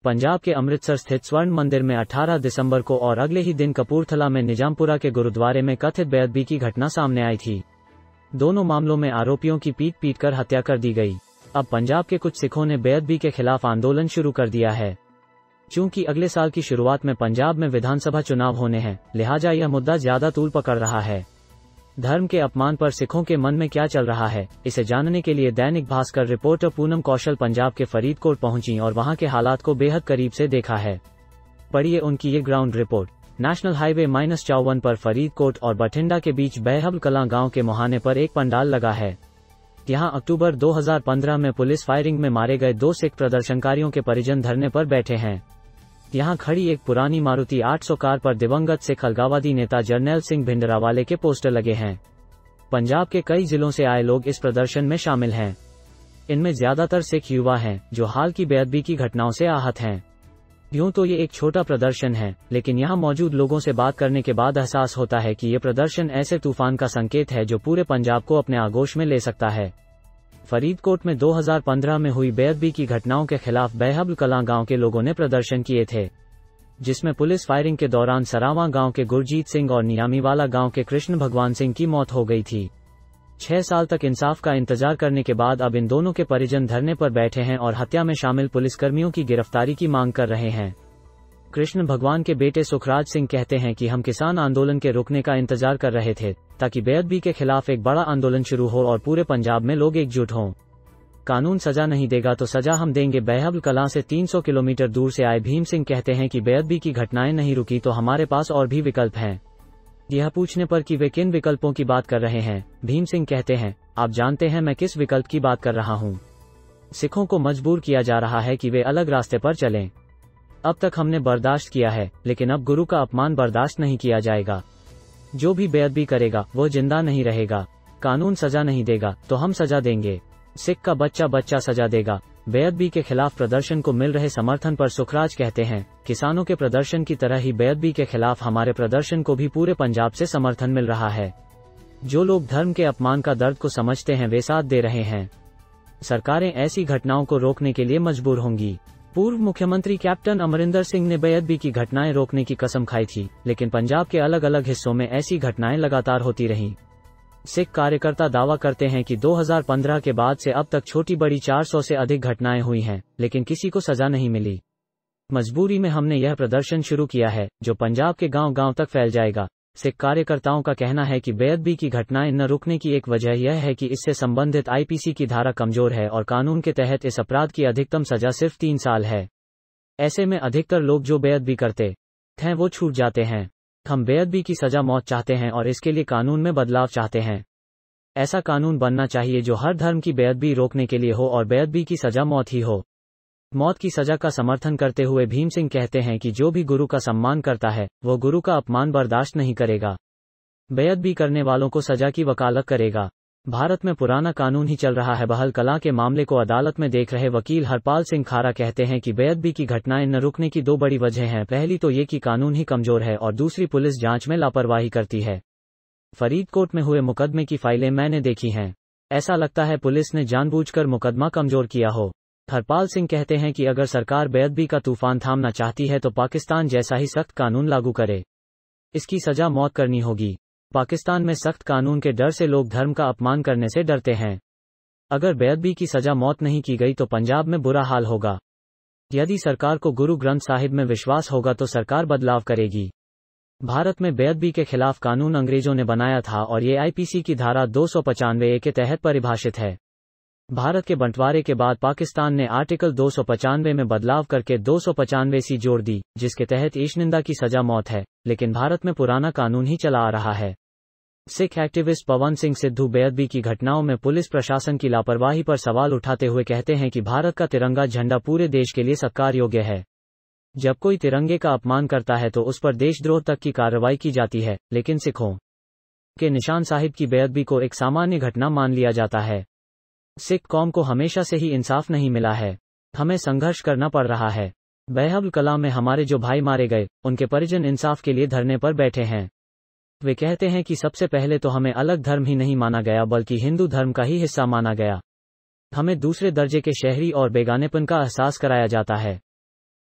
पंजाब के अमृतसर स्थित स्वर्ण मंदिर में 18 दिसंबर को और अगले ही दिन कपूरथला में निजामपुरा के गुरुद्वारे में कथित बेअदबी की घटना सामने आई थी। दोनों मामलों में आरोपियों की पीट कर हत्या कर दी गई। अब पंजाब के कुछ सिखों ने बेअदबी के खिलाफ आंदोलन शुरू कर दिया है। चूंकि अगले साल की शुरुआत में पंजाब में विधानसभा चुनाव होने हैं, लिहाजा यह मुद्दा ज्यादा तूल पकड़ रहा है। धर्म के अपमान पर सिखों के मन में क्या चल रहा है, इसे जानने के लिए दैनिक भास्कर रिपोर्टर पूनम कौशल पंजाब के फरीदकोट पहुंची और वहां के हालात को बेहद करीब से देखा है। पढ़िए उनकी ये ग्राउंड रिपोर्ट। नेशनल हाईवे -54 पर फरीदकोट और बठिंडा के बीच बहबल कलां गांव के मुहाने पर एक पंडाल लगा है। यहां अक्टूबर 2015 में पुलिस फायरिंग में मारे गए 2 सिख प्रदर्शनकारियों के परिजन धरने पर बैठे हैं। यहां खड़ी एक पुरानी मारुति 800 कार पर दिवंगत सिख अलगाववादी नेता जरनैल सिंह भिंडरावाले के पोस्टर लगे हैं। पंजाब के कई जिलों से आए लोग इस प्रदर्शन में शामिल हैं। इनमें ज्यादातर सिख युवा हैं, जो हाल की बेअदबी की घटनाओं से आहत हैं। यूं तो ये एक छोटा प्रदर्शन है, लेकिन यहां मौजूद लोगों से बात करने के बाद एहसास होता है कि ये प्रदर्शन ऐसे तूफान का संकेत है जो पूरे पंजाब को अपने आगोश में ले सकता है। फरीदकोट में 2015 में हुई बेअदबी की घटनाओं के खिलाफ बहबल कलां गांव के लोगों ने प्रदर्शन किए थे, जिसमें पुलिस फायरिंग के दौरान सरावां गांव के गुरजीत सिंह और नियामीवाला गांव के कृष्ण भगवान सिंह की मौत हो गई थी। 6 साल तक इंसाफ का इंतजार करने के बाद अब इन दोनों के परिजन धरने पर बैठे हैं और हत्या में शामिल पुलिसकर्मियों की गिरफ्तारी की मांग कर रहे हैं। कृष्ण भगवान के बेटे सुखराज सिंह कहते हैं कि हम किसान आंदोलन के रुकने का इंतजार कर रहे थे, ताकि बेअदबी के खिलाफ एक बड़ा आंदोलन शुरू हो और पूरे पंजाब में लोग एकजुट हों। कानून सजा नहीं देगा तो सजा हम देंगे। बहबल कलां से 300 किलोमीटर दूर से आए भीम सिंह कहते हैं कि बेअदबी की घटनाएं नहीं रुकी तो हमारे पास और भी विकल्प हैं। यह पूछने पर कि वे किन विकल्पों की बात कर रहे हैं, भीम सिंह कहते हैं, आप जानते हैं मैं किस विकल्प की बात कर रहा हूं। सिखों को मजबूर किया जा रहा है कि वे अलग रास्ते पर चलें। अब तक हमने बर्दाश्त किया है, लेकिन अब गुरु का अपमान बर्दाश्त नहीं किया जाएगा। जो भी बेअदबी करेगा वो जिंदा नहीं रहेगा। कानून सजा नहीं देगा तो हम सजा देंगे। सिख का बच्चा सजा देगा। बेअदबी के खिलाफ प्रदर्शन को मिल रहे समर्थन पर सुखराज कहते हैं, किसानों के प्रदर्शन की तरह ही बेअदबी के खिलाफ हमारे प्रदर्शन को भी पूरे पंजाब से समर्थन मिल रहा है। जो लोग धर्म के अपमान का दर्द को समझते हैं वे साथ दे रहे हैं। सरकारें ऐसी घटनाओं को रोकने के लिए मजबूर होंगी। पूर्व मुख्यमंत्री कैप्टन अमरिंदर सिंह ने बेअदबी की घटनाएं रोकने की कसम खाई थी, लेकिन पंजाब के अलग अलग हिस्सों में ऐसी घटनाएं लगातार होती रहीं। सिख कार्यकर्ता दावा करते हैं कि 2015 के बाद से अब तक छोटी बड़ी 400 से अधिक घटनाएं हुई हैं, लेकिन किसी को सजा नहीं मिली। मजबूरी में हमने यह प्रदर्शन शुरू किया है, जो पंजाब के गांव-गांव तक फैल जाएगा। सिख कार्यकर्ताओं का कहना है कि बेअदबी की घटनाएं न रुकने की एक वजह यह है कि इससे संबंधित आईपीसी की धारा कमजोर है और कानून के तहत इस अपराध की अधिकतम सजा सिर्फ 3 साल है। ऐसे में अधिकतर लोग जो बेअदबी करते हैं वो छूट जाते हैं। हम बेअदबी की सजा मौत चाहते हैं और इसके लिए कानून में बदलाव चाहते हैं। ऐसा कानून बनना चाहिए जो हर धर्म की बेअदबी रोकने के लिए हो और बेअदबी की सजा मौत ही हो। मौत की सजा का समर्थन करते हुए भीम सिंह कहते हैं कि जो भी गुरु का सम्मान करता है वो गुरु का अपमान बर्दाश्त नहीं करेगा। बेअदबी करने वालों को सजा की वकालत करेगा। भारत में पुराना कानून ही चल रहा है। बहबल कलां के मामले को अदालत में देख रहे वकील हरपाल सिंह खारा कहते हैं कि बेअदबी की घटनाएं न रुकने की 2 बड़ी वजह हैं। पहली तो ये कि कानून ही कमजोर है और दूसरी पुलिस जांच में लापरवाही करती है। फरीदकोट में हुए मुकदमे की फाइलें मैंने देखी हैं। ऐसा लगता है पुलिस ने जानबूझकर मुकदमा कमजोर किया हो। हरपाल सिंह कहते हैं कि अगर सरकार बेअदबी का तूफान थामना चाहती है तो पाकिस्तान जैसा ही सख्त कानून लागू करे। इसकी सजा मौत करनी होगी। पाकिस्तान में सख्त कानून के डर से लोग धर्म का अपमान करने से डरते हैं। अगर बेअदबी की सजा मौत नहीं की गई तो पंजाब में बुरा हाल होगा। यदि सरकार को गुरु ग्रंथ साहिब में विश्वास होगा तो सरकार बदलाव करेगी। भारत में बेअदबी के खिलाफ कानून अंग्रेजों ने बनाया था और ये आईपीसी की धारा 295A के तहत परिभाषित है। भारत के बंटवारे के बाद पाकिस्तान ने आर्टिकल 295 में बदलाव करके 295C जोड़ दी, जिसके तहत ईशनिंदा की सजा मौत है, लेकिन भारत में पुराना कानून ही चला आ रहा है। सिख एक्टिविस्ट पवन सिंह सिद्धू बेअदबी की घटनाओं में पुलिस प्रशासन की लापरवाही पर सवाल उठाते हुए कहते हैं कि भारत का तिरंगा झंडा पूरे देश के लिए सत्कार योग्य है। जब कोई तिरंगे का अपमान करता है तो उस पर देशद्रोह तक की कार्रवाई की जाती है, लेकिन सिखों के निशान साहिब की बेअदबी को एक सामान्य घटना मान लिया जाता है। सिख कौम को हमेशा से ही इंसाफ नहीं मिला है। हमें संघर्ष करना पड़ रहा है। बहबल कलां में हमारे जो भाई मारे गए, उनके परिजन इंसाफ के लिए धरने पर बैठे हैं। वे कहते हैं कि सबसे पहले तो हमें अलग धर्म ही नहीं माना गया बल्कि हिंदू धर्म का ही हिस्सा माना गया। हमें दूसरे दर्जे के शहरी और बेगानेपन का एहसास कराया जाता है।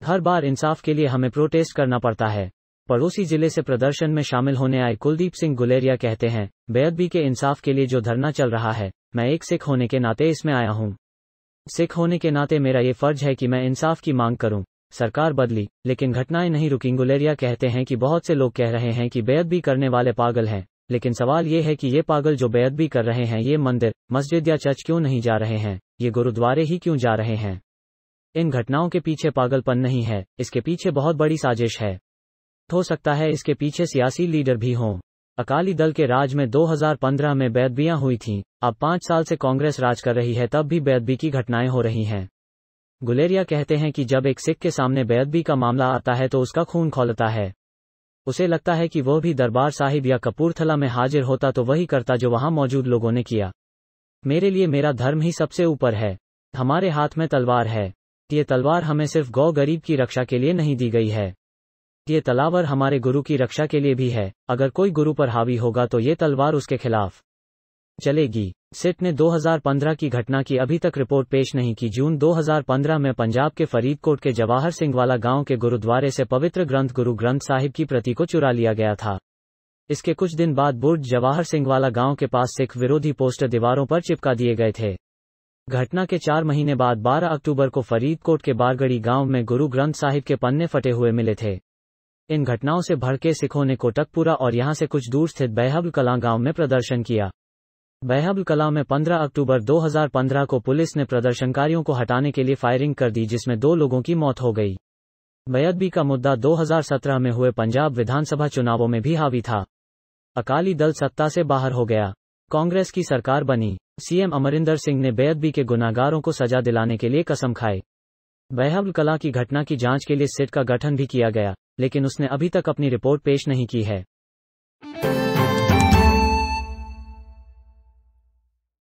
हर बार इंसाफ के लिए हमें प्रोटेस्ट करना पड़ता है। पड़ोसी जिले से प्रदर्शन में शामिल होने आए कुलदीप सिंह गुलेरिया कहते हैं, बेअदबी के इंसाफ के लिए जो धरना चल रहा है, मैं एक सिख होने के नाते इसमें आया हूं। सिख होने के नाते मेरा ये फर्ज है कि मैं इंसाफ की मांग करूं। सरकार बदली, लेकिन घटनाएं नहीं रुकी। गुलेरिया कहते हैं कि बहुत से लोग कह रहे हैं कि बेअदबी करने वाले पागल हैं, लेकिन सवाल ये है कि ये पागल जो बेअदबी कर रहे हैं ये मंदिर, मस्जिद या चर्च क्यों नहीं जा रहे हैं, ये गुरुद्वारे ही क्यों जा रहे हैं। इन घटनाओं के पीछे पागलपन नहीं है, इसके पीछे बहुत बड़ी साजिश है। हो सकता है इसके पीछे सियासी लीडर भी हों। अकाली दल के राज में 2015 में बेअदबियां हुई थीं, अब 5 साल से कांग्रेस राज कर रही है, तब भी बेअदबी की घटनाएं हो रही हैं। गुलेरिया कहते हैं कि जब एक सिख के सामने बेअदबी का मामला आता है तो उसका खून खौलता है। उसे लगता है कि वह भी दरबार साहिब या कपूरथला में हाजिर होता तो वही करता जो वहां मौजूद लोगों ने किया। मेरे लिए मेरा धर्म ही सबसे ऊपर है। हमारे हाथ में तलवार है। ये तलवार हमें सिर्फ गौ गरीब की रक्षा के लिए नहीं दी गई है। ये तलवार हमारे गुरु की रक्षा के लिए भी है। अगर कोई गुरु पर हावी होगा तो ये तलवार उसके खिलाफ चलेगी। सिट ने 2015 की घटना की अभी तक रिपोर्ट पेश नहीं की। जून 2015 में पंजाब के फरीदकोट के जवाहर सिंह वाला गांव के गुरुद्वारे से पवित्र ग्रंथ गुरु ग्रंथ साहिब की प्रति को चुरा लिया गया था। इसके कुछ दिन बाद बुर्ज जवाहर सिंह वाला गांव के पास सिख विरोधी पोस्टर दीवारों पर चिपका दिए गए थे। घटना के 4 महीने बाद 12 अक्टूबर को फरीदकोट के बारगढ़ी गांव में गुरु ग्रंथ साहिब के पन्ने फटे हुए मिले थे। इन घटनाओं से भड़के सिखों ने कोटकपुरा और यहां से कुछ दूर स्थित बैहबल कलां गांव में प्रदर्शन किया। बैहबल कलां में 15 अक्टूबर 2015 को पुलिस ने प्रदर्शनकारियों को हटाने के लिए फायरिंग कर दी, जिसमें 2 लोगों की मौत हो गई। बेअदबी का मुद्दा 2017 में हुए पंजाब विधानसभा चुनावों में भी हावी था। अकाली दल सत्ता से बाहर हो गया, कांग्रेस की सरकार बनी। सीएम अमरिंदर सिंह ने बेअदबी के गुनाहगारों को सजा दिलाने के लिए कसम खाई। बैहबल कलां की घटना की जांच के लिए सिट का गठन भी किया गया, लेकिन उसने अभी तक अपनी रिपोर्ट पेश नहीं की है।